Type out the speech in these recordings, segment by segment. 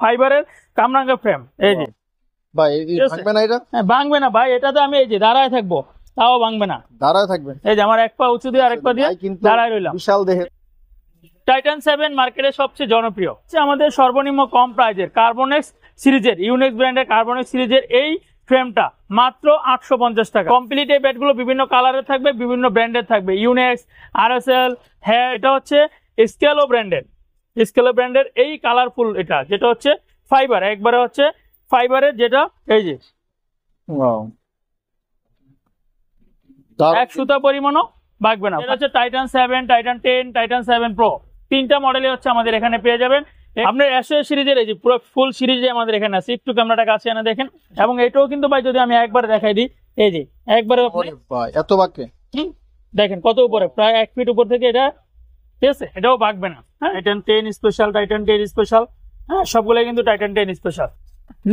ফাইবারের কামরাঙ্গা ফ্রেম। এই যে ভাই ভাঙবে না এটা? হ্যাঁ ভাঙবে না ভাই, এটাতে আমি এই যে দাঁড়ায় থাকবো তাও ভাঙবে না। দাঁড়ায় থাকবে? এই যে আমার এক পা উঁচু দিয়ে আরেক পা দিয়ে দাঁড়ায় রইলাম। বিশাল দেহের টাইটান 7 মার্কেটের সবচেয়ে জনপ্রিয় আমাদের সর্বনিম্ন কম প্রাইজের কার্বনেক্স সিরিজের, ইউনিক্স ব্র্যান্ডের কার্বনেক্স সিরিজের এই ফ্রেমটা মাত্র 850 টাকা। কমপ্লিট এই ব্যাটগুলো বিভিন্ন কালারের থাকবে, বিভিন্ন ব্র্যান্ডের থাকবে, ইউনিক্স, আরএসএল, হ্যাঁ এটা হচ্ছে স্কেলো ব্র্যান্ডের এই কালারফুল এটা যেটা হচ্ছে ফাইবার, একবারে হচ্ছে ফাইবারের যেটা এই যে এক সুতা পরিমাণও ভাগবে না। এটা হচ্ছে টাইটান 7, টাইটান 10, টাইটান 7 প্রো, তিনটা মডেলই হচ্ছে আমাদের এখানে পেয়ে যাবেন। আপনার অ্যাশোস সিরিজের এই যে পুরো ফুল সিরিজে আমাদের এখানে আছে, একটু ক্যামেরাটা কাছে এনে দেখেন। এবং এটাও কিন্তু ভাই যদি আমি একবার দেখাই দিই, এই যে একবারে এত বাঁকে দেখেন কত উপরে, প্রায় 1 ফিট উপর থেকে এটা, ঠিক আছে, এটাও ভাগবে না। হ্যাঁ টাইটান 10 স্পেশাল, টাইটান 10 স্পেশাল, হ্যাঁ সবগুলো কিন্তু টাইটান 10 স্পেশাল।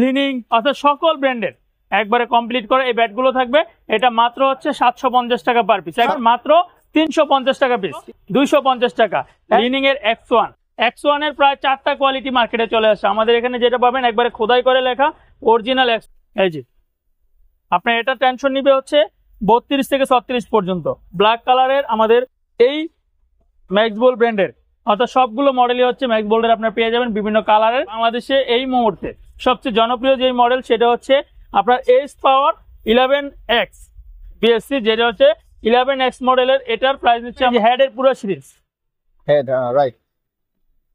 লিনিং অর্থাৎ সকল ব্র্যান্ডের একবারে কমপ্লিট করে এই ব্যাটগুলো থাকবে। এটা মাত্র হচ্ছে 750 টাকা পার পিস, মাত্র 350 টাকা পিস, 250 টাকা। লিনিং এর X1 এর প্রায় 4টা কোয়ালিটি মার্কেটে চলে আসে। আমাদের এখানে যেটা পাবেন একবারে খোদাই করে লেখা অরিজিনাল X। এই যে আপনার এটা টেনশন নিবে হচ্ছে 32 থেকে 36 পর্যন্ত। ব্ল্যাক কালারের আমাদের এই ম্যাক্সবোল্ড ব্র্যান্ডের, অর্থাৎ সবগুলো মডেলই হচ্ছে ম্যাক্সবোল্ডের আপনার পেয়ে যাবেন বিভিন্ন কালারের। বাংলাদেশে এই মুহূর্তে সবচেয়ে জনপ্রিয় যে মডেল সেটা হচ্ছে আপনার এস পাওয়ার 11X বিএসসি, যেটা হচ্ছে 11X মডেলের। এটার প্রাইস হচ্ছে হেডের পুরো সিরিজ হেড, রাইট।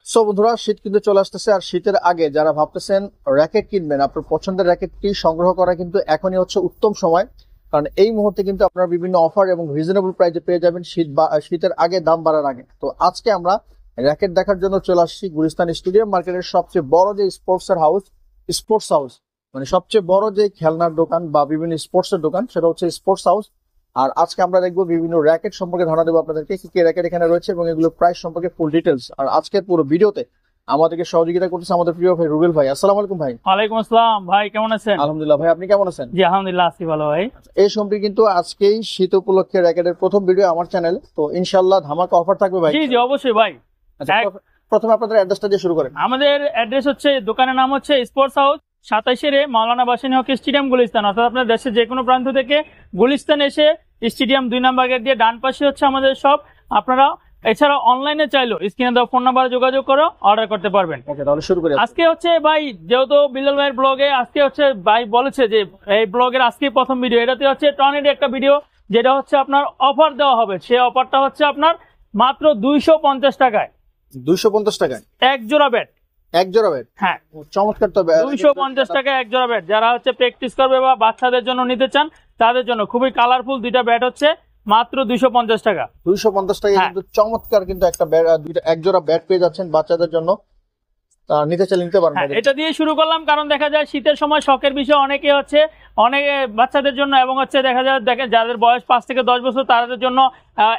সো বন্ধুরা, শীত কিন্তু চলে আসতেছে, আর শীতের আগে যারা ভাবতেছেন র্যাকেট কিনবেন, আপনার পছন্দের র্যাকেটটি সংগ্রহ করা কিন্তু এখনই হচ্ছে উত্তম সময়। কারণ এই মুহূর্তে কিন্তু আপনারা বিভিন্ন অফার এবং রিজনেবল প্রাইসে পেয়ে যাবেন শীতের আগে, দাম বাড়ার আগে। তো আজকে আমরা র্যাকেট দেখার জন্য চলে আসছি গুলিস্তান স্টেডিয়াম মার্কেটের সবচেয়ে বড় যে স্পোর্টস হাউস, মানে সবচেয়ে বড় যে খেলনার দোকান বা বিভিন্ন স্পোর্টসের দোকান, সেটা হচ্ছে স্পোর্টস হাউস। আর আজকে আমরা দেখবো বিভিন্ন র্যাকেট সম্পর্কে ধারণা দেবো আপনাদেরকে, কি কি র্যাকেট এখানে রয়েছে এবং এগুলো প্রাইস সম্পর্কে ফুল ডিটেলস। আর আজকের পুরো ভিডিওতে আমাদেরকে সহযোগিতা করতেছে আমাদের প্রিয় ভাই রুবেল ভাই। আসসালামু আলাইকুম ভাই। ওয়ালাইকুম আসসালাম ভাই, কেমন আছেন? আলহামদুলিল্লাহ ভাই, আপনি কেমন আছেন? জি আলহামদুলিল্লাহ আছি ভালো ভাই। এই সম্পর্কে কিন্তু আজকেই শীত উপলক্ষে র্যাকেটের প্রথম ভিডিও আমার চ্যানেলে, তো ইনশাআল্লাহ ধামাকা অফার থাকবে ভাই। জি জি অবশ্যই ভাই। প্রথমে আপনাদের অ্যাড্রেসটা দিয়ে শুরু করেন। আমাদের অ্যাড্রেস হচ্ছে, দোকানের নাম হচ্ছে স্পোর্টস হাউস, 27 মাওলানা ভাসানী হক স্টেডিয়াম গুলিস্তান। অর্থাৎ আপনার দেশের যে কোনো প্রান্ত থেকে গুলিস্তান এসে স্টেডিয়াম 2 নম্বর গেট দিয়ে ডান পাশে হচ্ছে আমাদের সব। আপনারা এছাড়া অনলাইনে চাইলেও স্ক্রিনে দেওয়া ফোন নাম্বারে যোগাযোগ করে অর্ডার করতে পারবেন। ওকে, তাহলে শুরু করি। আজকে হচ্ছে ভাই, যেহেতু বিল্লাল ভাইয়ের ব্লগে আজকে হচ্ছে ভাই বলেছে যে এই ব্লগের আজকে প্রথম ভিডিও, এটাতে হচ্ছে টর্নেডো একটা ভিডিও, যেটা হচ্ছে আপনার অফার দেওয়া হবে। সেই অফারটা হচ্ছে আপনার মাত্র 250 টাকায়। 250 টাকায় এক জোড়া ব্যাট। হ্যাঁ, চমৎকার। তো 250 টাকায় এক জোড়া ব্যাট। যারা হচ্ছে প্র্যাকটিস করবে বা বাচ্চাদের জন্য নিতে চান তাদের জন্য খুবই কালারফুল দুইটা ব্যাট হচ্ছে মাত্র 250 টাকা। 250 টাকায় কিন্তু চমৎকার কিন্তু একটা এক জোড়া ব্যাট পেয়ে যাচ্ছেন বাচ্চাদের জন্য, নিতে চাইলে নিতে পারবেন। এটা দিয়ে শুরু করলাম কারণ দেখা যায় শীতের সময় শখের বিষয় অনেকে হচ্ছে, অনেকে বাচ্চাদের জন্য এবং হচ্ছে দেখা যায় যাদের বয়স 5 থেকে 10 বছর তাদের জন্য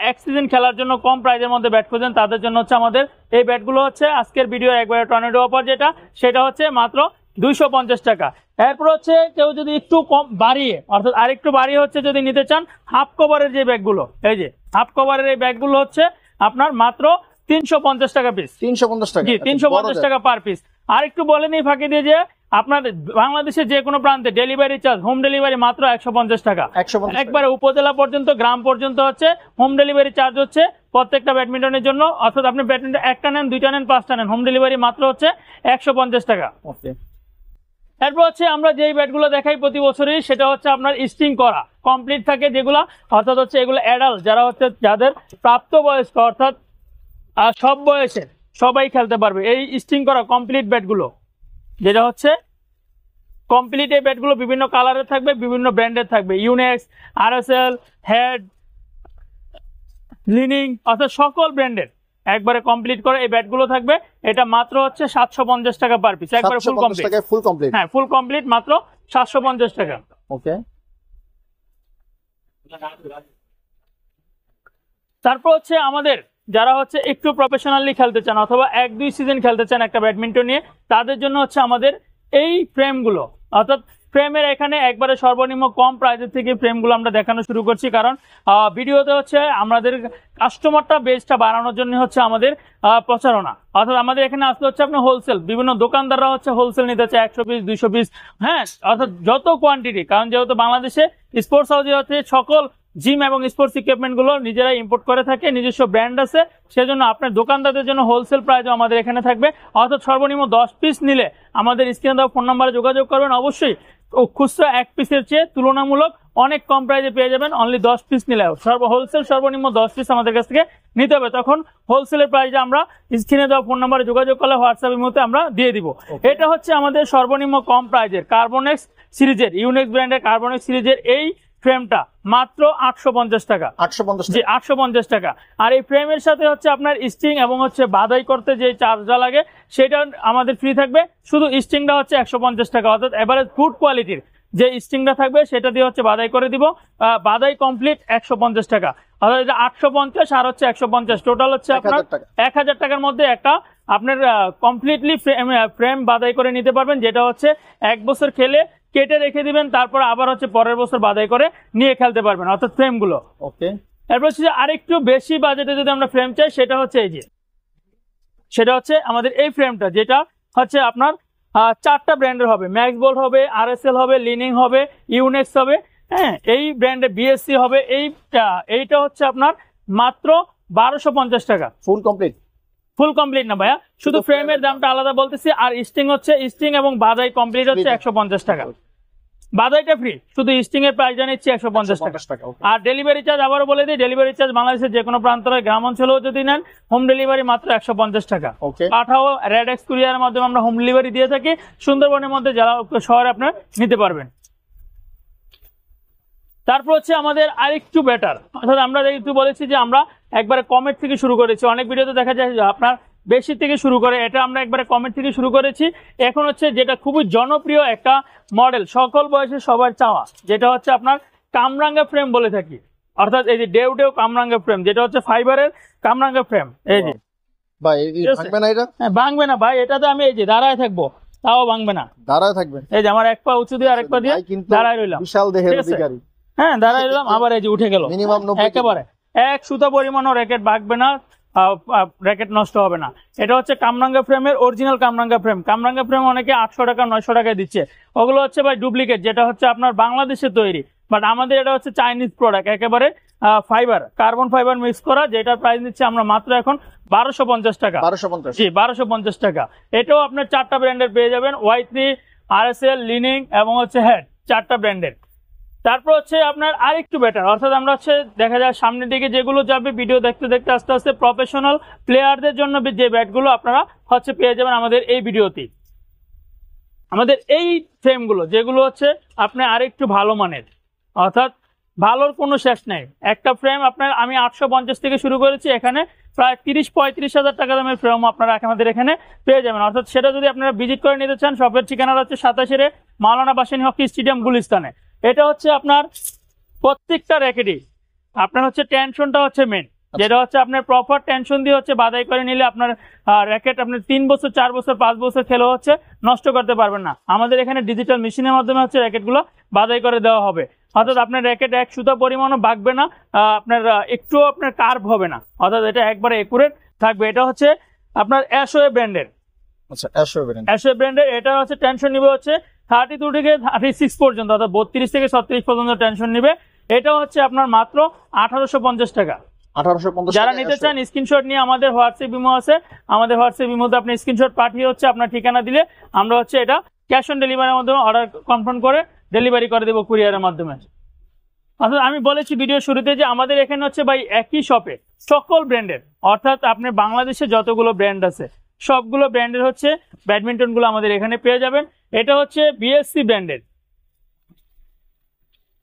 এক সিজন খেলার জন্য কম প্রাইজের মধ্যে ব্যাট খোঁজেন, তাদের জন্য হচ্ছে আমাদের এই ব্যাটগুলো হচ্ছে আজকের ভিডিও একবারে টর্নেডো অফার, যেটা সেটা হচ্ছে মাত্র 250 টাকা। এরপর হচ্ছে কেউ যদি একটু কম বাড়িয়ে, অর্থাৎ আরেকটু বাড়িয়ে হচ্ছে যদি নিতে চান হাফ কভারের যে ব্যাগগুলো, এই যে হাফ কভারের এই ব্যাগগুলো হচ্ছে আপনার মাত্র 350 টাকা পিস। 350 টাকা? জি 350 টাকা পার পিস। আর একটু বলে নিই ফাঁকি দিয়ে যে আপনার বাংলাদেশের যে কোনো প্রান্তে ডেলিভারি চার্জ, হোম ডেলিভারি মাত্র 150 টাকা। একবারে উপজেলা পর্যন্ত, গ্রাম পর্যন্ত হচ্ছে হোম ডেলিভারি চার্জ হচ্ছে প্রত্যেকটা ব্যাডমিন্টনের জন্য। অর্থাৎ আপনি ব্যাডমিন্টন একটা নেন, দুইটা নেন, পাঁচটা নেন, হোম ডেলিভারি মাত্র হচ্ছে 150 টাকা। এরপর হচ্ছে আমরা যেই ব্যাটগুলো দেখাই প্রতি বছরই, সেটা হচ্ছে আপনার স্টিং করা কমপ্লিট থাকে যেগুলো, অর্থাৎ হচ্ছে এগুলো অ্যাডাল্ট যারা হচ্ছে, যাদের প্রাপ্তবয়স্ক অর্থাৎ সব বয়সের সবাই খেলতে পারবে এই স্টিং করা কমপ্লিট ব্যাটগুলো, যেটা হচ্ছে কমপ্লিট এই ব্যাটগুলো বিভিন্ন কালারের থাকবে, বিভিন্ন ব্র্যান্ডের থাকবে, ইউনিক্স, আরএসএল, হেড, লিনিং, অর্থাৎ সকল ব্র্যান্ডের একবারে কমপ্লিট করে এই ব্যাটগুলো থাকবে। এটা মাত্র হচ্ছে 750 টাকা পার পিস, একবারে ফুল কমপ্লিট। হ্যাঁ ফুল কমপ্লিট মাত্র 750 টাকা। ওকে। তারপর হচ্ছে আমাদের যারা হচ্ছে একটু প্রফেশনালি খেলতে চান অথবা 1-2 সিজন খেলতে চান একটা ব্যাডমিন্টন নিয়ে, তাদের জন্য হচ্ছে আমাদের এই ফ্রেমগুলো, অর্থাৎ ফ্রেমের এখানে একবারে সর্বনিম্ন কম প্রাইসের থেকে ফ্রেমগুলো আমরা দেখানো শুরু করছি, কারণ ভিডিওতে হচ্ছে আমাদের কাস্টমারটা বেসটা বাড়ানোর জন্য হচ্ছে আমাদের প্রচারণা। অর্থাৎ আমাদের এখানে আসলে হচ্ছে আপনার হোলসেল, বিভিন্ন দোকানদাররা হচ্ছে হোলসেল নিতে চায় 100 পিস 200 পিস, হ্যাঁ, অর্থাৎ যত কোয়ান্টিটি, কারণ যেহেতু বাংলাদেশে স্পোর্টস হাউসে হচ্ছে সকল জিম এবং স্পোর্টস ইকুইপমেন্ট গুলো নিজেরা ইম্পোর্ট করে থাকে, নিজস্ব ব্র্যান্ড আছে, সেজন্য আপনার দোকানদারদের জন্য হোলসেল প্রাইসও আমাদের এখানে থাকবে। অর্থাৎ সর্বনিম্ন 10 পিস নিলে আমাদের স্ক্রিনে দেওয়া ফোন নাম্বারে যোগাযোগ করবেন। অবশ্যই খুচরা 1 পিসের চেয়ে তুলনামূলক অনেক কম প্রাইসে পেয়ে যাবেন অনলি 10 পিস নিলে। হোলসেল সর্বনিম্ন 10 পিস আমাদের কাছ থেকে নিতে হবে, তখন হোলসেলের প্রাইসে আমরা স্ক্রিনে দেওয়া ফোন নাম্বারে যোগাযোগ করলে হোয়াটসঅ্যাপের মধ্যে আমরা দিয়ে দিব। এটা হচ্ছে আমাদের সর্বনিম্ন কম প্রাইসের কার্বনেক্স সিরিজের, ইউনিক্স ব্র্যান্ডের কার্বনেক্স সিরিজের এই ফ্রেমটা মাত্র 850 টাকা। 850 জি 850 টাকা। আর এই ফ্রেমের সাথে হচ্ছে আপনার স্টিং এবং হচ্ছে বাধাই করতে যে চার্জটা লাগে সেটা আমাদের ফ্রি থাকবে। শুধু স্টিংটা হচ্ছে 150 টাকা, অর্থাৎ এভারেজ গুড কোয়ালিটির যে স্টিংটা থাকবে সেটা দিয়ে হচ্ছে বাধাই করে দিব। বাধাই কমপ্লিট 150 টাকা, অর্থাৎ এটা 850 আর হচ্ছে 150, টোটাল হচ্ছে আপনার 1000 টাকার মধ্যে একটা আপনার কমপ্লিটলি ফ্রেম বাধাই করে নিতে পারবেন, যেটা হচ্ছে 1 বছর খেলে কেটে রেখে দিবেন, তারপর আবার হচ্ছে পরের বছর বাধাই করে নিয়ে খেলতে পারবেন, অর্থাৎ ফ্রেমগুলো। ওকে, এরপর হচ্ছে আরেকটু বেশি বাজেটে যদি আমরা ফ্রেম চাই, সেটা হচ্ছে এই যে, সেটা হচ্ছে আমাদের এই ফ্রেমটা, যেটা হচ্ছে আপনার 4টা ব্র্যান্ডের হবে, ম্যাক্স বোল্ট হবে, আরএসএল হবে, লিনিং হবে, ইউনেক্স হবে, হ্যাঁ, এই ব্র্যান্ডে বিএসসি হবে। এইটা হচ্ছে আপনার মাত্র 1250 টাকা। ফুল কমপ্লিট না ভাইয়া, শুধু ফ্রেমের দামটা আলাদা বলতেছি, আর স্টিং এবং বাধাই কমপ্লিট হচ্ছে 150 টাকা। বাধাইটা ফ্রি, শুধু স্টিং এর প্রাইস জানিয়েছি 150 টাকা। আর ডেলিভারি চার্জ আবারও বলে দিই, ডেলিভারি চার্জ বাংলাদেশের যে কোনো প্রান্তরে, গ্রাম অঞ্চলেও যদি নেন, হোম ডেলিভারি মাত্র 150 টাকা। পাঠাও রেড এক্স কুরিয়ারের মাধ্যমে আমরা হোম ডেলিভারি দিয়ে থাকি, সুন্দরবনের মধ্যে জেলা শহরে আপনার নিতে পারবেন। তারপর হচ্ছে আমাদের আরেকটু বেটার, অর্থাৎ আমরা একটু বলেছি যে আমরা একবারে কমের থেকে শুরু করেছি, অনেক ভিডিওতে দেখা যায় আপনার বেশি থেকে শুরু করে, এটা আমরা একবারে কমের থেকে শুরু করেছি। এখন হচ্ছে যেটা খুবই জনপ্রিয় একটা মডেল, সকল বয়সে সবার চাওয়া, যেটা হচ্ছে আপনার কামরাঙ্গা ফ্রেম বলে থাকি, অর্থাৎ এই যে ডেউ কামরাঙ্গা ফ্রেম, যেটা হচ্ছে ফাইবারের কামরাঙ্গা ফ্রেম। এই যে ভাই ভাঙবে না এটা? হ্যাঁ, ভাঙবে না ভাই, এটাতে আমি এই যে দাঁড়ায় থাকবো, তাও ভাঙবে না, দাঁড়ায় থাকবে। এই যে আমার এক পা উঁচু দিয়ে আরেক পা দিয়ে দাঁড়ায় রইলাম, বিশাল দেহের অধিকারী, হ্যাঁ, দাঁড়ায় রইলাম, আবার এই যে উঠে গেল, মিনিমাম একেবারে 1 সুতা পরিমাণও র্যাকেট ভাগবে না, র্যাকেট নষ্ট হবে না। এটা হচ্ছে কামরাঙ্গা ফ্রেমের অরিজিনাল কামরাঙ্গা ফ্রেম। কামরাঙ্গা ফ্রেম অনেকে 800 টাকা 900 টাকায় দিচ্ছে, ওগুলো হচ্ছে ভাই ডুপ্লিকেট, যেটা হচ্ছে আপনার বাংলাদেশে তৈরি, বাট আমাদের এটা হচ্ছে চাইনিজ প্রোডাক্ট, একেবারে ফাইবার, কার্বন ফাইবার মিক্স করা, যেটার প্রাইস নিচ্ছে আমরা মাত্র এখন 1250 টাকা। 1250? জি 1250 টাকা। এটাও আপনার 4টা ব্র্যান্ডের পেয়ে যাবেন, Y3, আরএসএল, লিনিং এবং হচ্ছে হেড, 4টা ব্র্যান্ডের। তারপর হচ্ছে আপনার আরেকটু বেটার, অর্থাৎ আমরা হচ্ছে দেখা যায় সামনের দিকে যেগুলো যাবে, ভিডিও দেখতে দেখতে আস্তে আস্তে প্রফেশনাল প্লেয়ারদের জন্য যে ব্যাটগুলো আপনারা হচ্ছে পেয়ে যাবেন আমাদের এই ভিডিওতে। আমাদের এই ফ্রেমগুলো যেগুলো হচ্ছে আপনার আরেকটু ভালো মানের, অর্থাৎ ভালোর কোনো শেষ নেই। একটা ফ্রেম আপনার আমি 850 থেকে শুরু করেছি, এখানে প্রায় 30-35 হাজার টাকা দামের ফ্রেম আপনারা আমাদের এখানে পেয়ে যাবেন। অর্থাৎ সেটা যদি আপনারা ভিজিট করে নিতে চান, শপের ঠিকানা হচ্ছে 27 মাওলানা ভাসানী হকি স্টেডিয়াম, গুলিস্তানে। এটা হচ্ছে আপনার প্রত্যেকটা র্যাকেটই আপনার হচ্ছে টেনশনটা হচ্ছে মেন, যেটা হচ্ছে আপনার প্রপার টেনশন দিয়ে হচ্ছে বাধাই করে নিলে আপনার র্যাকেট আপনার 3 বছর 4 বছর 5 বছর খেলে হচ্ছে নষ্ট করতে পারবেন না। আমাদের এখানে ডিজিটাল মেশিনের মাধ্যমে হচ্ছে র্যাকেটগুলো বাধাই করে দেওয়া হবে, অর্থাৎ আপনার র্যাকেট 1 সুতা পরিমাণও ভাগবে না, আপনার একটু আপনার কার্ভ হবে না, অর্থাৎ এটা একবারে একুরেট থাকবে। এটা হচ্ছে আপনার অ্যাশওয়ে ব্র্যান্ডের, আচ্ছা অ্যাশওয়ে ব্র্যান্ডের। এটা হচ্ছে টেনশন নিবে হচ্ছে 32 থেকে 36 পর্যন্ত, অর্থাৎ 32 থেকে 36 পর্যন্ত টেনশন নিবে। এটা হচ্ছে আপনার মাত্র 1850 টাকা। 1850। যারা নিতে চান স্ক্রিনশট নিয়ে আমাদের হোয়াটসঅ্যাপ ইমো আছে, আমাদের হোয়াটসঅ্যাপ ইমোতে আপনি স্ক্রিনশট পাঠিয়ে হচ্ছে আপনার ঠিকানা দিলে আমরা হচ্ছে এটা ক্যাশ অন ডেলিভারির মাধ্যমে অর্ডার কনফার্ম করে ডেলিভারি করে দেবো কুরিয়ারের মাধ্যমে। অর্থাৎ আমি বলেছি ভিডিও শুরুতে যে আমাদের এখানে হচ্ছে ভাই একই শপে সকল ব্র্যান্ডের, অর্থাৎ আপনি বাংলাদেশে যতগুলো ব্র্যান্ড আছে সবগুলো ব্র্যান্ডের হচ্ছে ব্যাডমিন্টন গুলো আমাদের এখানে পেয়ে যাবেন। এটা হচ্ছে বিএসসি ব্র্যান্ডের,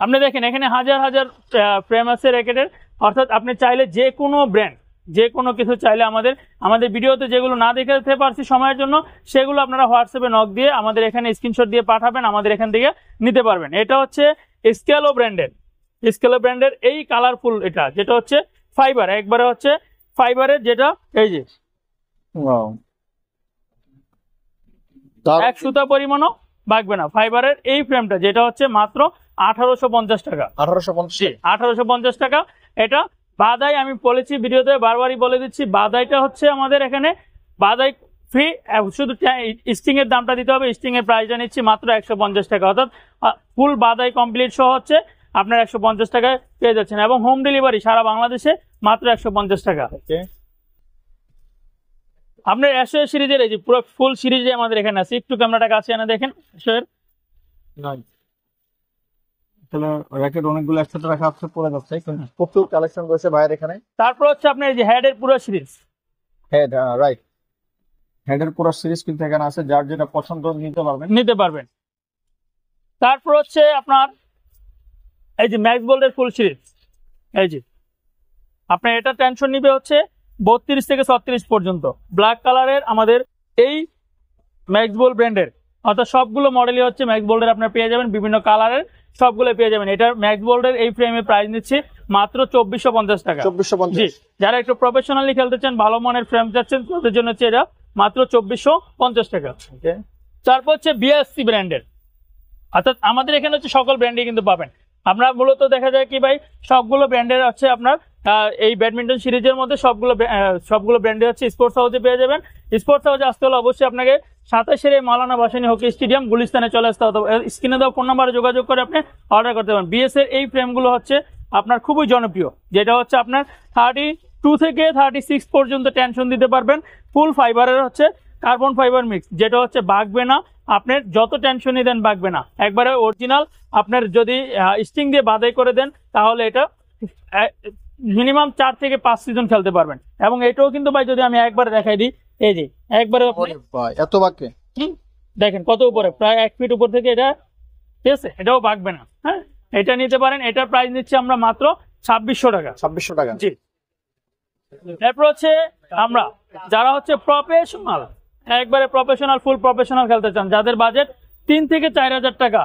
আপনি দেখেন এখানে হাজার হাজার ফ্রেম আছে র্যাকেটের, অর্থাৎ আপনি চাইলে যে কোনো ব্র্যান্ড যে কোনো কিছু চাইলে আমাদের ভিডিওতে যেগুলো না দেখাতে পারছি সময়ের জন্য, সেগুলো আপনারা হোয়াটসঅ্যাপে নক দিয়ে আমাদের এখানে স্ক্রিনশট দিয়ে পাঠাবেন, আমাদের এখান থেকে নিতে পারবেন। এটা হচ্ছে স্কেলো ব্র্যান্ডের এই কালারফুল, এটা যেটা হচ্ছে ফাইবার, একবারে হচ্ছে ফাইবারের, যেটা এই যে 1 সুতা পরিমাণও বাগবে না। ফাইবারের এই ফ্রেমটা যেটা হচ্ছে মাত্র 1850 টাকা। 1850। 1850 টাকা। এটা বাদাই, আমি বলেছি ভিডিওতে, বারবারই বলে দিচ্ছি, বাদাইটা হচ্ছে আমাদের এখানে বাদাই ফ্রি, শুধু স্টিং এর দামটা দিতে হবে। স্টিং এর প্রাইসটা নিচ্ছি মাত্র 150 টাকা, অর্থাৎ ফুল বাদাই কমপ্লিট সহ হচ্ছে আপনার 150 টাকায় পেয়ে যাচ্ছেন, এবং হোম ডেলিভারি সারা বাংলাদেশে মাত্র 150 টাকা। আপনার অ্যাশো সিরিজের এই যে পুরো ফুল সিরিজে আমাদের এখানে আছে, একটু ক্যামেরাটা কাছে এনে দেখেন। র্যাকেট অনেকগুলো একসাথে রাখা আছে, পড়ে যাচ্ছে, প্রচুর কালেকশন রয়েছে ভাইয়ের এখানে। তারপর হচ্ছে আপনার এই যে হেডের পুরো সিরিজ, হেড, রাইট, হেডের পুরো সিরিজ কিন্তু এখানে আছে, যার যেটা পছন্দ নিতে পারবেন। তারপর হচ্ছে আপনার এই যে ম্যাক্স বোল্ডের ফুল সিরিজ, এই যে আপনার এটা টেনশন নিবে হচ্ছে 32 থেকে 36 পর্যন্ত। ব্ল্যাক কালারের আমাদের এই ম্যাক্স বোল্ড ব্র্যান্ডের, অর্থাৎ সবগুলো মডেলই হচ্ছে ম্যাক্স বোল্ডের আপনার পেয়ে যাবেন, বিভিন্ন কালারের সবগুলো পেয়ে যাবেন। এটার ম্যাক্স বোল্ডের এই ফ্রেমের প্রাইস নিচ্ছি মাত্র 2450 টাকা। 2450। যারা একটু প্রফেশনালি খেলতে চান, ভালো মানের ফ্রেম চাচ্ছেন, তাদের জন্য হচ্ছে এটা মাত্র 2450 টাকা। তারপর হচ্ছে বিএসসি ব্র্যান্ডের, অর্থাৎ আমাদের এখানে হচ্ছে সকল ব্র্যান্ডই কিন্তু পাবেন। আমরা মূলত দেখা যায় কি ভাই, সবগুলো ব্র্যান্ডের হচ্ছে আপনার এই ব্যাডমিন্টন সিরিজের মধ্যে সবগুলো ব্র্যান্ডে হচ্ছে স্পোর্টস হাউসে পেয়ে যাবেন। স্পোর্টস হাউসে আসতে হলে অবশ্যই আপনাকে 27 মাওলানা ভাসানী হকি স্টেডিয়াম গুলিস্তানে চলে আসতে হবে। স্ক্রিনে দেওয়া ফোন নাম্বারে যোগাযোগ করে আপনি অর্ডার করতে পারেন। বিএস এর এই ফ্রেমগুলো হচ্ছে আপনার খুবই জনপ্রিয়, যেটা হচ্ছে আপনার 32 থেকে 36 পর্যন্ত টেনশন দিতে পারবেন। ফুল ফাইবারের হচ্ছে কার্বন ফাইবার মিক্স, যেটা হচ্ছে বাগবে না, আপনার যত টেনশনই দেন বাগবে না, একবারে অরিজিনাল। আপনার যদি স্টিং দিয়ে বাদাই করে দেন তাহলে এটা মিনিমাম 4 থেকে 5 সিজন খেলতে পারবেন। এবং এটাও কিন্তু ভাই যদি আমি একবারে দেখাই দিই, এই যে একবারে এত বাকি দেখেন কত উপরে, প্রায় 1 ফিট উপর থেকে এটা, ঠিক আছে, এটাও বাগবে না। হ্যাঁ, এটা নিতে পারেন। এটার প্রাইস নিচ্ছি আমরা মাত্র 2600 টাকা। 2600 টাকা। জি। এরপর হচ্ছে আমরা যারা হচ্ছে প্রফেশনাল, একবারে প্রফেশনাল, ফুল প্রফেশনাল খেলতে চান, যাদের বাজেট 3 থেকে 4000 টাকা,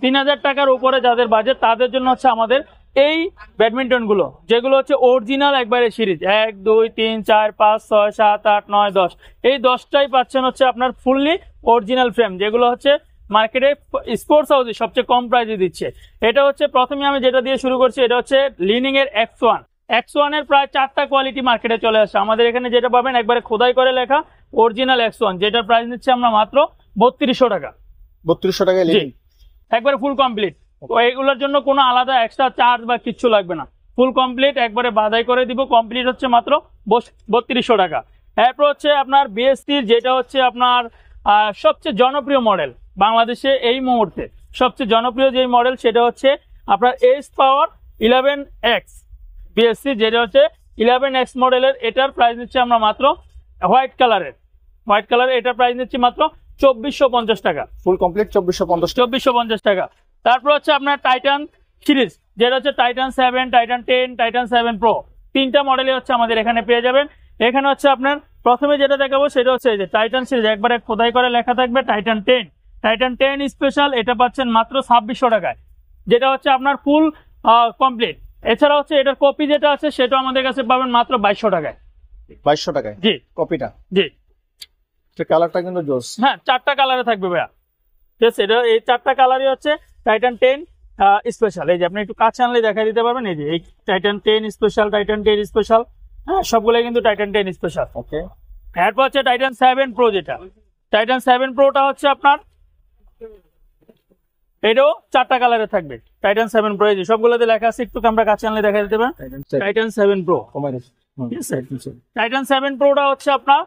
3000 টাকার উপরে যাদের বাজেট, তাদের জন্য হচ্ছে আমাদের এই ব্যাডমিন্টন গুলো, যেগুলো হচ্ছে অরিজিনাল একবারে সিরিজ 1 2 3 4 5 6 7 8 9 10, এই 10টাই পাচ্ছেন হচ্ছে আপনার ফুললি অরিজিনাল ফ্রেম, যেগুলো হচ্ছে মার্কেটে স্পোর্টস হাউসে সবচেয়ে কম প্রাইসে দিচ্ছে। এটা হচ্ছে প্রথমে আমি যেটা দিয়ে শুরু করছি, এটা হচ্ছে লিনিং এর X1 এর প্রায় 4টা কোয়ালিটি মার্কেটে চলে আসছে। আমাদের এখানে যেটা পাবেন একবারে খোদাই করে লেখা অরিজিনাল X1, যেটার প্রাইস নিচ্ছে আমরা মাত্র 3200 টাকা। 3200 টাকায় লিনিং, একবারে ফুল কমপ্লিট। এগুলোর জন্য কোনো আলাদা এক্সট্রা চার্জ বা কিচ্ছু লাগবে না, ফুল কমপ্লিট একবারে বাধাই করে দিব। কমপ্লিট হচ্ছে মাত্র 3200 টাকা। এরপর হচ্ছে আপনার বিএসসির, যেটা হচ্ছে আপনার সবচেয়ে জনপ্রিয় মডেল বাংলাদেশে এই মুহূর্তে, সবচেয়ে জনপ্রিয় যে মডেল সেটা হচ্ছে আপনার এস পাওয়ার 11X বিএসসি, যেটা হচ্ছে 11X মডেলের। এটার প্রাইস নিচ্ছে আমরা মাত্র হোয়াইট কালারের এটার প্রাইস নিচ্ছি মাত্র 2450 টাকা। ফুল কমপ্লিট 2450 টাকা। তারপর হচ্ছে আপনার টাইটান সিরিজ, যেটা হচ্ছে টাইটান 7, টাইটান 10, টাইটান 7 প্রো, 3টা মডেলই হচ্ছে আমাদের এখানে পেয়ে যাবেন। এখানে হচ্ছে আপনার প্রথমে যেটা দেখাবো সেটা হচ্ছে এই যে টাইটান সিরিজ, একবারে খোদাই করে লেখা থাকবে টাইটান 10 স্পেশাল, এটা পাচ্ছেন মাত্র 2600 টাকায়, যেটা হচ্ছে আপনার ফুল কমপ্লিট। এছাড়া হচ্ছে এটার কপি যেটা আছে সেটা আমাদের কাছে পাবেন মাত্র 2200 টাকায়। 2200 টাকায় জি, কপিটা। জি, কালারটা কিন্তু জোস। হ্যাঁ, 4টা কালারে থাকবে ভাইয়া, ঠিক আছে। এটা এই 4টা কালারই হচ্ছে টাইটান 10 স্পেশাল। এই যে আপনি একটু কাছে আনলে দেখা দিতে পারবেন, এই যে এই টাইটান 10 স্পেশাল, টাইটান 10 স্পেশাল, হ্যাঁ, সবগুলো কিন্তু টাইটান 10 স্পেশাল। ওকে। এরপর হচ্ছে টাইটান 7 প্রো, যেটা টাইটান 7 প্রোটা হচ্ছে আপনার এটাও 4টা কালারে থাকবে। টাইটান 7 প্রো, এই যে সবগুলোতে লেখা আছে, একটু আমরা কাছে আনলে দেখা দিতে পারবেন টাইটান 7 প্রো। টাইটান 7 প্রোটা হচ্ছে আপনার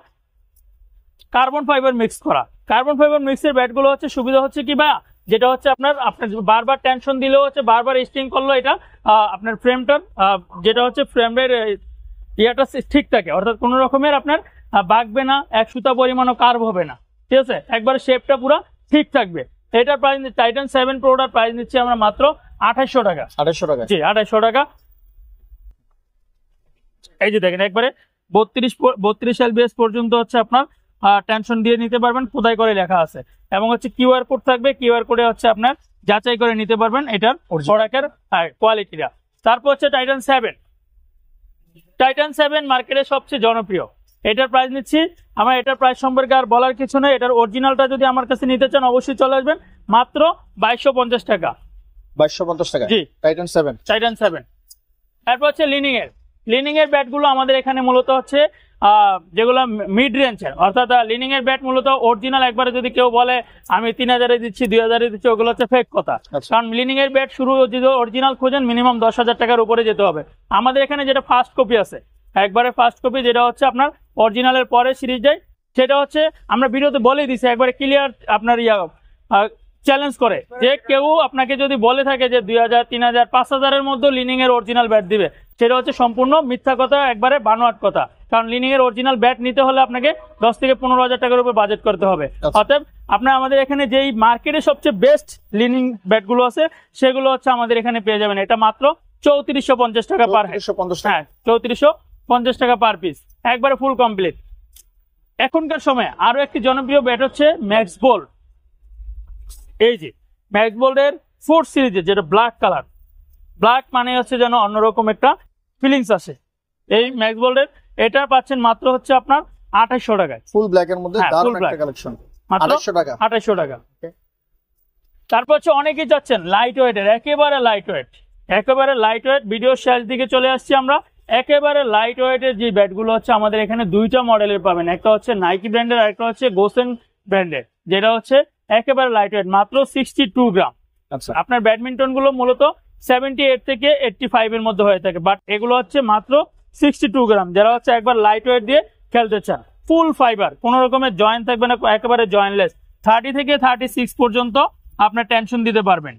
কার্বন ফাইবার মিক্স করা। কার্বন ফাইবার মিক্সের ব্যাটগুলো হচ্ছে সুবিধা হচ্ছে কি ভাইয়া, যেটা হচ্ছে আপনার বারবার টেনশন দিলেও হচ্ছে, বারবার স্টিং করলো, এটা আপনার ফ্রেমটার যেটা হচ্ছে ফ্রেমের ইয়াটা ঠিক থাকে, অর্থাৎ কোনো রকমের আপনার বাগবে না, এক সুতা পরিমাণও কার্ভ হবে না, ঠিক আছে, একবার শেপটা পুরো ঠিক থাকবে। এটার প্রাইস টাইটান 7 প্রোটার প্রাইস নিচ্ছি আমরা মাত্র 2800 টাকা। 2800 টাকা, জি, 2800 টাকা। এই যে দেখেন একবারে 32 এলবিএস পর্যন্ত হচ্ছে আপনার টেনশন দিয়ে নিতে পারবেন, খোদাই করে লেখা আছে, এবং হচ্ছে কিউআর কোড থাকবে, কিউআর কোডে হচ্ছে আপনার যাচাই করে নিতে পারবেন এটার প্রোডাক্টের কোয়ালিটিটা। তারপর হচ্ছে টাইটান 7 মার্কেটে সবচেয়ে জনপ্রিয়, এটার প্রাইস নিচ্ছি, আমার এটার প্রাইস সম্পর্কে আর বলার কিছু নেই। এটার অরিজিনালটা যদি আমার কাছে নিতে চান অবশ্যই চলে আসবেন, মাত্র 2250 টাকা। 2250 টাকা জি, টাইটান 7। টাইটান 7। তারপর হচ্ছে লিনিং এর ব্যাটগুলো আমাদের এখানে মূলত হচ্ছে যেগুলো মিড রেঞ্জের, অর্থাৎ লিনিং এর ব্যাট মূলত অরিজিনাল একবারে যদি কেউ বলে আমি 3000-এ দিচ্ছি 2000-এ দিচ্ছি, ওগুলো হচ্ছে ফেক কথা। কারণ লিনিং এর ব্যাট শুরু যদি অরিজিনাল খোঁজেন মিনিমাম 10,000 টাকার উপরে যেতে হবে। আমাদের এখানে যেটা ফার্স্ট কপি আছে, একবারে ফার্স্ট কপি, যেটা হচ্ছে আপনার অরিজিনালের পরে সিরিজ যায়, সেটা হচ্ছে আমরা ভিডিওতে বলেই দিচ্ছি একবারে ক্লিয়ার আপনার চ্যালেঞ্জ করে যে কেউ আপনাকে যদি বলে থাকে যে 2000, 3000, 5000-এর মধ্যে লিনিং এর অরিজিনাল ব্যাট দিবে, সেটা হচ্ছে সম্পূর্ণ মিথ্যা কথা, একবারে বানোয়াট কথা। কারণ লিনিং এর অরিজিনাল ব্যাট নিতে হলে আপনাকে 10 থেকে 15,000 টাকার উপর বাজেট করতে হবে। অতএব আপনার আমাদের এখানে যেই মার্কেটে সবচেয়ে বেস্ট লিনিং ব্যাট গুলো আছে সেগুলো হচ্ছে আমাদের এখানে পেয়ে যাবেন। এটা মাত্র 3450 টাকা পার হেড। 3450 টাকা। হ্যাঁ, 3450 টাকা পার পিস, একবারে ফুল কমপ্লিট। এখনকার সময় আরো একটি জনপ্রিয় ব্যাট হচ্ছে ম্যাক্স বোল্ড। এই যে ম্যাক্স বোল্ডের 4 সিরিজের, যেটা ব্ল্যাক কালার, ব্ল্যাক মানে হচ্ছে যেন অন্যরকম একটা ফিলিংস আসে। এই ম্যাক্স বোল্ডের এটা পাচ্ছেন মাত্র হচ্ছে আপনার 2800 টাকায়, ফুল ব্ল্যাক এর মধ্যে হ্যাঁ, দারুণ full একটা black। কালেকশন, মাত্র 2800 টাকা। 2800 টাকা। তারপর হচ্ছে অনেকেই যাচ্ছেন লাইট ওয়েটের, একেবারে লাইট ওয়েট, একেবারে লাইট ওয়েট। ভিডিও শেষ দিকে চলে আসছি আমরা। একেবারে লাইট ওয়েটের যে ব্যাটগুলো হচ্ছে আমাদের এখানে দুইটা মডেলের পাবেন, একটা হচ্ছে নাইকি ব্র্যান্ডের আর একটা হচ্ছে গোসেন ব্র্যান্ডের, যেটা হচ্ছে একেবারে লাইট ওয়েট, মাত্র 62 গ্রাম। আচ্ছা, আপনার ব্যাডমিন্টন গুলো মূলত 78 থেকে 85 এর মধ্যে হয়ে থাকে, বাট এগুলো হচ্ছে মাত্র 62 গ্রাম। যারা হচ্ছে একবার লাইট ওয়েট দিয়ে খেলতে চান, ফুল ফাইবার, কোনো রকমের জয়েন্ট থাকবে না, একেবারে জয়েন্টলেস, 30 থেকে 36 পর্যন্ত আপনার টেনশন দিতে পারবেন।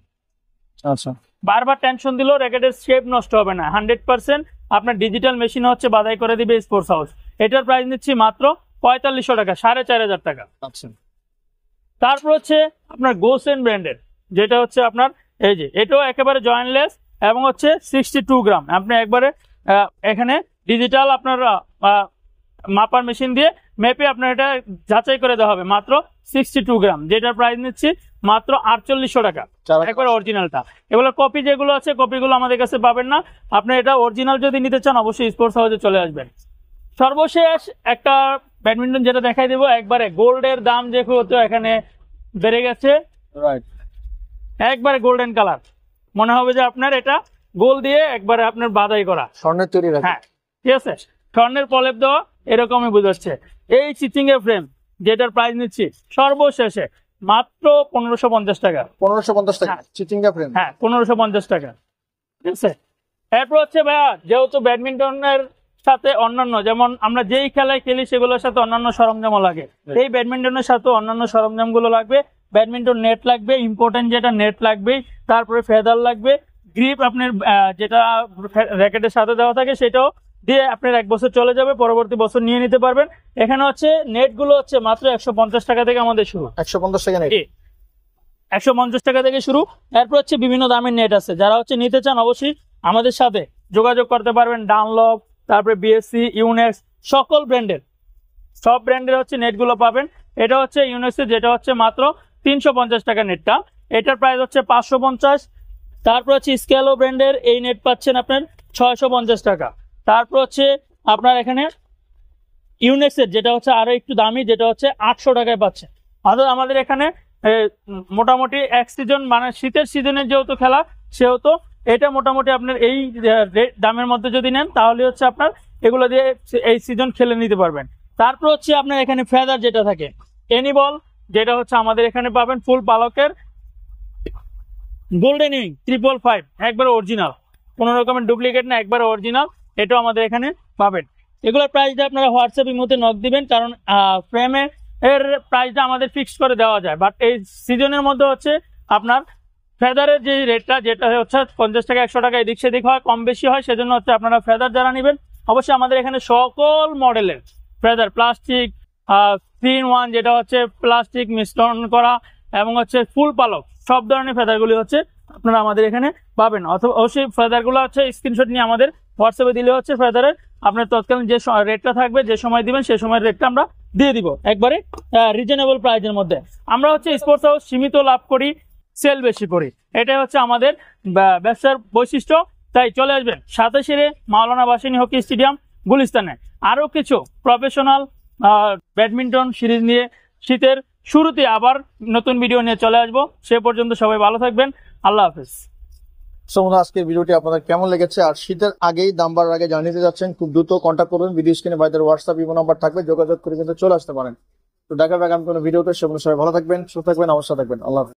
আচ্ছা, বারবার টেনশন দিলেও র্যাকেটের শেপ নষ্ট হবে না। 100% আপনার ডিজিটাল মেশিন হচ্ছে বাধাই করে দিবে স্পোর্টস হাউস। এটার প্রাইস নিচ্ছি মাত্র 4500 টাকা, 4500 টাকা। আচ্ছা, তারপর হচ্ছে আপনার গোসেন ব্র্যান্ডের, যেটা হচ্ছে আপনার এই যে এটাও একেবারে জয়েন্টলেস এবং হচ্ছে 62 গ্রাম। আপনি একবারে এখানে ডিজিটাল আপনার মাপার মেশিন দিয়ে মেপে আপনার এটা যাচাই করে দেওয়া হবে, মাত্র 62 গ্রাম, যেটার প্রাইস নিচ্ছি মাত্র 4800 টাকা, একবারে অরিজিনালটা। এগুলো কপি যেগুলো আছে, কপিগুলো আমাদের কাছে পাবেন না। আপনি এটা অরিজিনাল যদি নিতে চান অবশ্যই স্পোর্টস হাউসে চলে আসবেন। সর্বশেষ একটা ব্যাডমিন্টন যেটা দেখাই দেবো, একবারে গোল্ডের দাম যেহেতু এখানে বেড়ে গেছে, রাইট, একবারে গোল্ডেন কালার, মনে হবে যে আপনার এটা গোল দিয়ে একবারে আপনার বাধাই করা, স্বর্ণের তৈরি রাখি। হ্যাঁ ঠিক আছে, স্বর্ণের প্রলেপ দেওয়া, এরকমই বুঝাচ্ছে। এই চিচিং এর ফ্রেম, যেটার প্রাইস নিচ্ছি সর্বশেষে মাত্র 1550 টাকা। 1550 টাকা হ্যাঁ। চিচিঙ্গা ফ্রেম। হ্যাঁ, 1550 টাকা, ঠিক আছে। এরপর হচ্ছে ভাইয়া, যেহেতু ব্যাডমিন্টনের সাথে অন্যান্য, যেমন আমরা যেই খেলায় খেলি সেগুলোর সাথে অন্যান্য সরঞ্জামও লাগে, এই ব্যাডমিন্টনের সাথে অন্যান্য সরঞ্জাম গুলো লাগবে। ব্যাডমিন্টন নেট লাগবে, ইম্পর্টেন্ট যেটা নেট লাগবে, তারপরে ফেদার লাগবে, গ্রিপ আপনার যেটা র্যাকেটের সাথে দেওয়া থাকে সেটাও দিয়ে আপনার 1 বছর চলে যাবে, পরবর্তী বছর নিয়ে নিতে পারবেন। এখানে হচ্ছে নেট গুলো হচ্ছে মাত্র 150 টাকা থেকে আমাদের শুরু, 150 টাকা নেট, 150 টাকা থেকে শুরু। এরপর হচ্ছে বিভিন্ন দামের নেট আছে, যারা হচ্ছে নিতে চান অবশ্যই আমাদের সাথে যোগাযোগ করতে পারবেন। ডানলপ, তারপরে বিএসসি, ইউনেক্স, সকল ব্র্যান্ডের, সব ব্র্যান্ডের হচ্ছে নেটগুলো পাবেন। এটা হচ্ছে ইউনেক্সের, যেটা হচ্ছে মাত্র 350 টাকা নেটটা, এটার প্রাইস হচ্ছে 550। তারপর হচ্ছে স্কেলো ব্র্যান্ডের এই নেট পাচ্ছেন আপনার 650 টাকা। তারপর হচ্ছে আপনার এখানে ইউনেক্সের, যেটা হচ্ছে আরো একটু দামি, যেটা হচ্ছে 800 টাকায় পাচ্ছেন। অর্থাৎ আমাদের এখানে মোটামুটি এক সিজন, মানে শীতের সিজনের যেহেতু খেলা, সেহেতু এটা মোটামুটি আপনার এই দামের মধ্যে যদি নেন তাহলে হচ্ছে আপনার এগুলো দিয়ে এই সিজন খেলে নিতে পারবেন। তারপর হচ্ছে আপনার এখানে ফেদার যেটা থাকে, এনি বল, যেটা হচ্ছে আমাদের এখানে পাবেন ফুল পালকের গোল্ডেন উইং 555, একবারে অরিজিনাল, কোনো রকমের ডুপ্লিকেট না, একবারে অরিজিনাল, এটাও আমাদের এখানে পাবেন। এগুলোর প্রাইসটা আপনারা হোয়াটসঅ্যাপ ইমোতে নক দিবেন, কারণ ফ্রেমে এর প্রাইসটা আমাদের ফিক্স করে দেওয়া যায়, বাট এই সিজনের মধ্যে হচ্ছে আপনার ফেদারের যে রেটটা, যেটা হচ্ছে 50 টাকা 100 টাকা এদিক সেদিক হয়, কম বেশি হয়, সেজন্য হচ্ছে আপনারা ফেদার যারা নেবেন অবশ্যই আমাদের এখানে সকল মডেলের ফেদার, প্লাস্টিক 3-in-1, যেটা হচ্ছে প্লাস্টিক মিশ্রণ করা, এবং হচ্ছে ফুল পালক, সব ধরনের ফেদারগুলি হচ্ছে আপনারা আমাদের এখানে পাবেন। অথবা অবশ্যই ফেদারগুলো হচ্ছে স্ক্রিনশট নিয়ে আমাদের হোয়াটসঅ্যাপে দিলে হচ্ছে ফেদারের আপনার তৎকালীন যে রেটটা থাকবে, যে সময় দিবেন সেই সময়ের রেটটা আমরা দিয়ে দিব, একবারে রিজনেবল প্রাইসের মধ্যে। আমরা হচ্ছে স্পোর্টস হাউস সীমিত লাভ করি, সেল বেশি করি, এটাই হচ্ছে আমাদের ব্যবসার বৈশিষ্ট্য। তাই চলে আসবেন 27 মাওলানা ভাসানী হকি স্টেডিয়াম, গুলিস্তানে। আরো কিছু প্রফেশনাল ব্যাডমিন্টন সিরিজ নিয়ে শীতের শুরুতে আবার নতুন ভিডিও নিয়ে চলে আসবো। সে পর্যন্ত সবাই ভালো থাকবেন। আল্লাহ হাফেজ। সো বন্ধুরা, আজকের ভিডিওটি আপনাদের কেমন লেগেছে? আর শীতের আগেই দাম বাড়ার আগে জানিয়ে দিতে যাচ্ছেন, খুব দ্রুত কন্ট্যাক্ট করবেন। ভিডিও স্ক্রিনে ভাইদের হোয়াটসঅ্যাপ ইমো নাম্বার থাকবে, যোগাযোগ করে কিন্তু চলে আসতে পারেন। তো দেখা যাক আমি কোনো ভিডিওতে, সে সবাই ভালো থাকবেন, সুস্থ থাকবেন, অবশ্যই থাকবেন। আল্লাহ হাফেজ।